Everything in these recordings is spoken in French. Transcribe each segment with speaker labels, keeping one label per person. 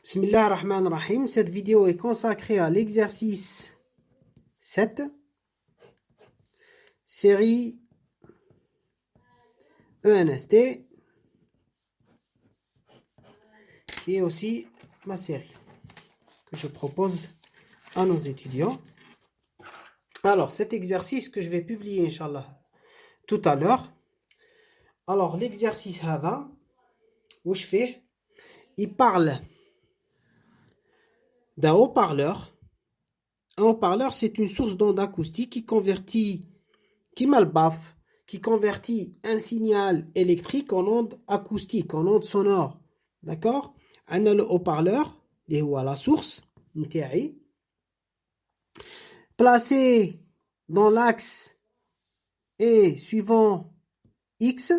Speaker 1: Bismillah ar-Rahman ar-Rahim. Cette vidéo est consacrée à l'exercice 7, série ENST, qui est aussi ma série que je propose à nos étudiants. Alors, cet exercice que je vais publier, Inch'Allah, tout à l'heure. Alors, l'exercice Hada, où je fais, il parle d'un haut-parleur. Un haut-parleur, c'est une source d'onde acoustique qui convertit un signal électrique en onde acoustique, en onde sonore. D'accord? On a le haut-parleur, la source, placé dans l'axe et suivant X.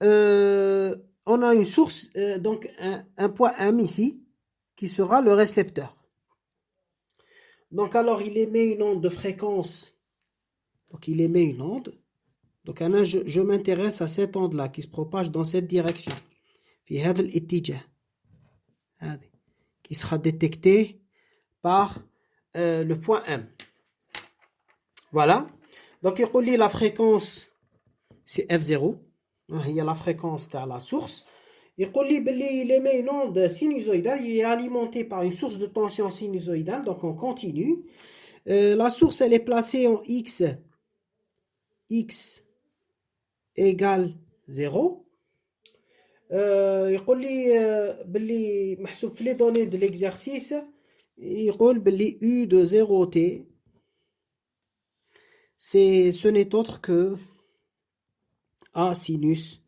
Speaker 1: On a une source, donc un point M ici, qui sera le récepteur. Donc alors il émet une onde de fréquence. Donc il émet une onde. Donc je m'intéresse à cette onde-là qui se propage dans cette direction. Qui sera détectée par le point M. Voilà. Donc il relie la fréquence, c'est F0. Il y a la fréquence à la source. Il émet une onde sinusoïdale. Il est alimenté par une source de tension sinusoïdale. Donc on continue. La source, elle est placée en X. X égale 0. يقول لي باللي محسوب في les données de l'exercice يقول باللي U de 0t ce n'est autre que A sinus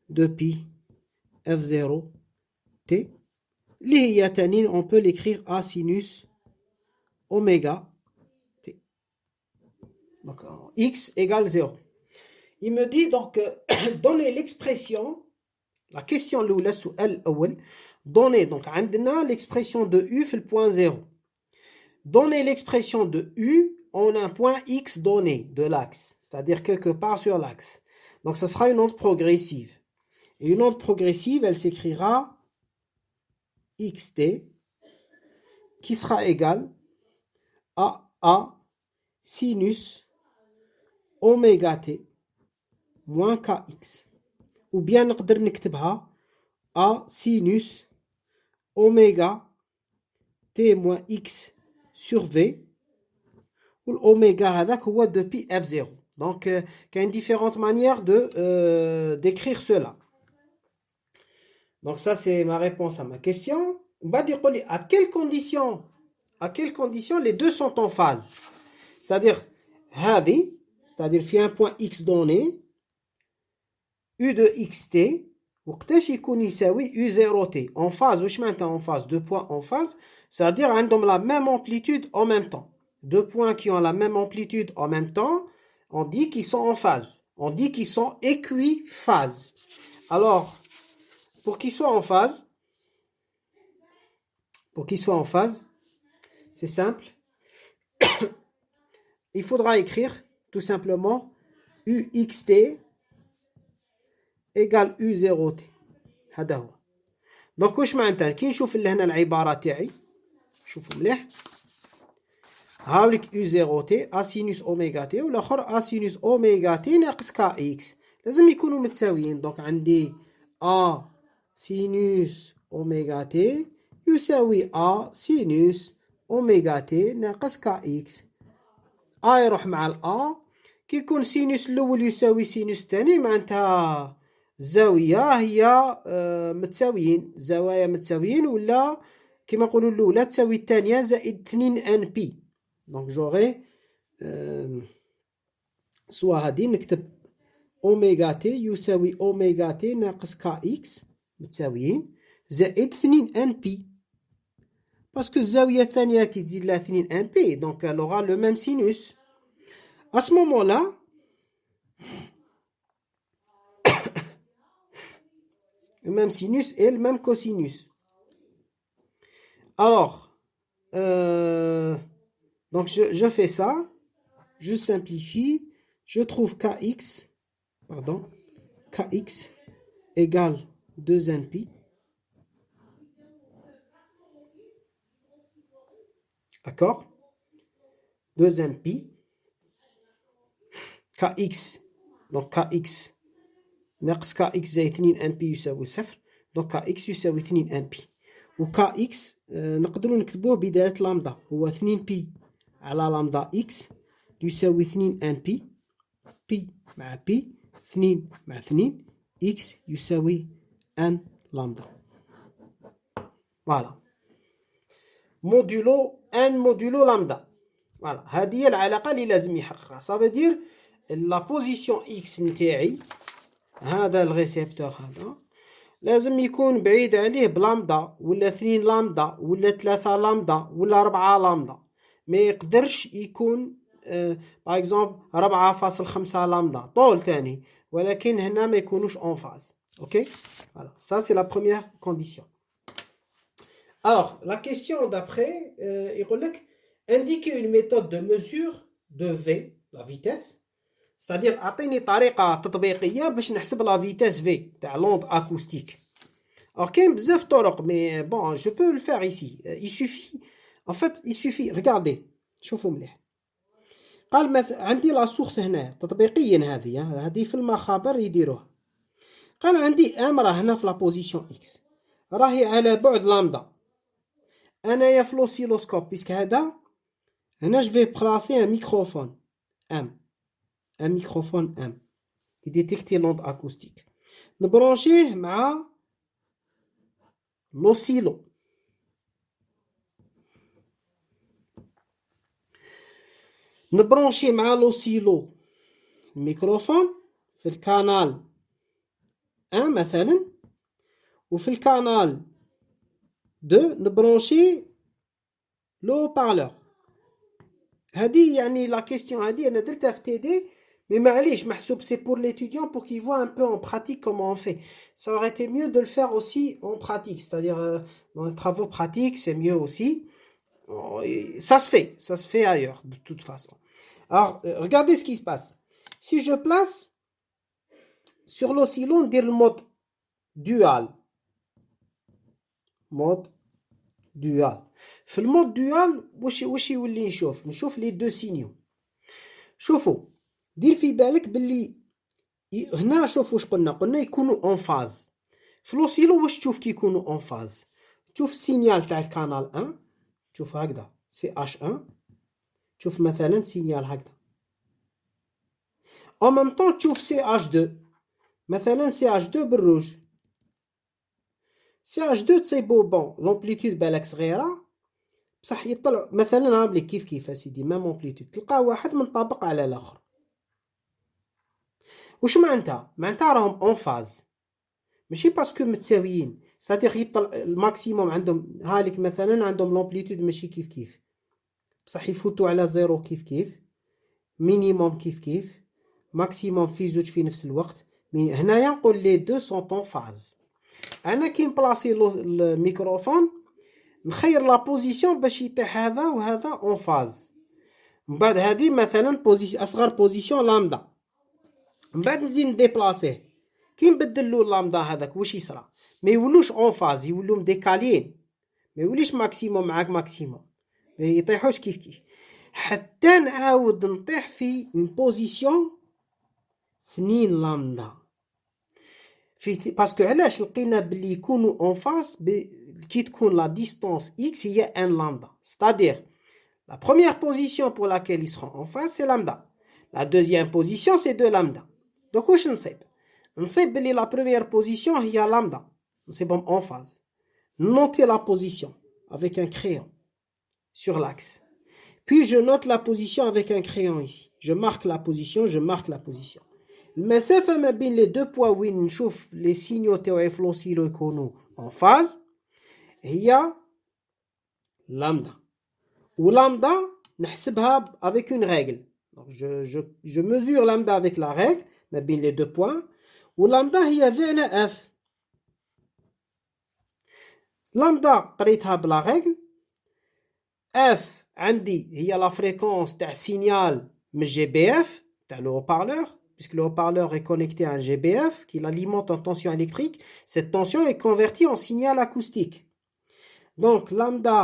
Speaker 1: de pi F0t اللي هي تاني on peut l'écrire A sinus oméga t. Donc X égale 0. Il me dit donc donner l'expression. La question الأولى السؤال الأول donner donc عندنا l'expression de U في le point 0. Donner l'expression de U en un point X donné de l'axe, c'est-à-dire quelque part sur l'axe. Donc ce sera une onde progressive. Et une onde progressive, elle s'écrira XT qui sera égale à A sinus oméga T moins KX. Ou bien نقدر نكتبها A sinus oméga T moins X sur V ou l'oméga هذاك هو depuis F0. Donc il y a une différente manière d'écrire cela. Donc ça c'est ma réponse à ma question. À quelles conditions les deux sont en phase? C'est-à-dire في un point X donné U de xt وقتاش يكون يساوي U0t en phase. واش معناتها en phase? Deux points en phase, c'est-à-dire عندهم la même amplitude en même temps. Deux points qui ont la même amplitude en même temps, on dit qu'ils sont en phase. On dit qu'ils sont équiphases. Alors, pour qu'ils soient en phase, c'est simple. Il faudra écrire tout simplement UXT égale U0t. هذا هو. دونك واش معناتها كي نشوف لهنا العباره تاعي شوفوا مليح هاوليك U0t A sinus اوميغا تي والاخر A sinus اوميغا تي ناقص KX لازم يكونوا متساويين. دونك عندي A sinus اوميغا تي يساوي A sinus اوميغا تي ناقص KX. A يروح مع الA كي يكون سينوس الاول يساوي سينوس الثاني معناتها الزاويه هي متساويين، زوايا متساويين، ولا كما نقولوا الاولى تساوي الثانيه زائد 2 ان بي. دونك جوغي سوا هادي نكتب اوميغا تي يساوي اوميغا تي ناقص كا اكس متساويين زائد 2 ان بي باسكو الزاويه الثانيه كي تزيد لها 2 ان بي دونك elle aura le même sinus. À ce moment-là, le même sinus et le même cosinus. Alors, donc je fais ça, je simplifie, je trouve kx égale 2nπ d'accord, 2np, kx, donc kx ناقص kx زائد 2np يساوي صفر، donc kx يساوي 2np، و kx نقدروا نكتبوه بداية لامدا هو 2p على لامدا x يساوي 2np، p مع p 2 مع 2 x يساوي n لامدا. فوالا مودولو n مودولو لامدا. فوالا هذه هي العلاقة اللي لازم يحققها. صافي دير لا بوزيسيون x نتاعي، هذا الريسبتور هذا لازم يكون بعيد عليه بلامدا ولا 2 لامدا ولا 3 لامدا ولا 4 لامدا، ما يقدرش يكون باغ اكزومبل 4.5 لامدا طول تاني، ولكن هنا ما يكونوش اون فاز. اوكي فوالا ça c'est la première condition. Alors la question d'après يقول لك indiquer une méthode de mesure de v la vitesse، c'est-à-dire اعطيني طريقه تطبيقيه باش نحسب لا فيتاس في تاع لوند اكوستيك. alors كاين بزاف طرق مي بون جو بو le faire ici. il suffit en fait il suffit regardez شوفوا مليح. قال عندي لا سورس هنا تطبيقيا، هذه في المخابر يديروها. قال عندي ام راه هنا في لا بوزيسيون اكس راهي على بعد لامدا، انايا في لوسيلوسكوب بيسك هذا هنا جو في بلاسي ان ميكروفون ام، un microphone M يديتيكتي لوند اكوستيك، نبرونشيه مع لوسيلو، نبرونشي مع لوسيلو الميكروفون في الكانال 1 مثلا، وفي الكانال 2 نبرونشي لو بارلور. هذه يعني لا كيستيون هذه انا درتها في تي دي mais معليش محسوب c'est pour l'étudiant pour qu'il voit un peu en pratique comment on fait. Ça aurait été mieux de le faire aussi en pratique, c'est-à-dire dans les travaux pratiques c'est mieux aussi. Ça se fait ailleurs de toute façon. Alors regardez ce qui se passe. Si je place sur l'oscillo on dit le mode dual. Mode dual. في المود dual واش يولي نشوف لي دو سينيو. شوفوا دير في بالك باللي هنا شوف واش قلنا يكونوا اون فاز. في لوسيلو واش تشوف كي يكونوا اون فاز؟ تشوف السينيال تاع الكانال 1 تشوف هكذا سي اش 1، تشوف مثلا سينيال هكذا او ميم طون تشوف سي اش 2 مثلا سي اش 2 بالروج، سي اش 2 تصيبو بون لومبليتود بالك صغيره بصح يطلع مثلا هاملي كيف اسيدي ميم امبليتود تلقاه واحد منطبق على الاخر. واش معناتها راهم اون فاز ماشي باسكو متساويين، ساتيغ يطلع الماكسيموم عندهم هالك مثلا عندهم لومبليتود ماشي كيف بصح يفوتوا على زيرو كيف مينيموم كيف ماكسيموم في زوج في نفس الوقت. هنايا نقول لي دو سون اون فاز. انا كي نبلاصي الميكروفون نخير لا بوزيسيون باش يطيح هذا وهذا اون فاز، من بعد هذه مثلا اصغر بوزيسيون لامدا، من بعد نزيد نديبلاسيه كي نبدل له لامدا هذاك واش يصرى؟ ما يولوش اون فاز، يولوا مديكاليين، ما يوليش ماكسيموم معاك ماكسيموم، ما يطيحوش كيف حتى نعاود نطيح في بوزيسيون 2 لامدا في باسكو علاش لقينا بلي يكونوا اون فاز كي تكون لا ديستانس x هي ان لامدا، c'est-à-dire la première position pour laquelle ils seront en phase c'est lambda, la deuxième position c'est 2 lambda. donc واش نصيب بلي la première position هي lambda، نصيبهم en phase. notez la position avec un crayon sur l'axe, puis je note la position avec un crayon ici, je marque la position. المسافة ما بين les deux points وين نشوف les signaux تاعي في لوسيلو يكونوا en phase هي lambda. Ou lambda نحسبها avec une règle. Donc je mesure lambda avec la règle ما بين les deux points. و lambda هي v على f. lambda قريتها بلا règle. f عندي هي la fréquence تاع السينيال من GBF تاع le haut-parleur, puisque le haut-parleur est connecté à un GBF qui l'alimente en tension électrique. Cette tension est convertie en signal acoustique. Donc lambda,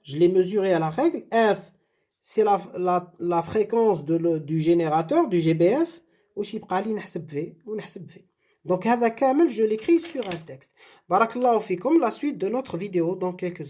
Speaker 1: je l'ai mesuré à la règle. F, c'est la fréquence du générateur, du GBF. Donc, هذا كامل, je l'écris sur un texte. Barakallahu fikum, la suite de notre vidéo dans quelques instants.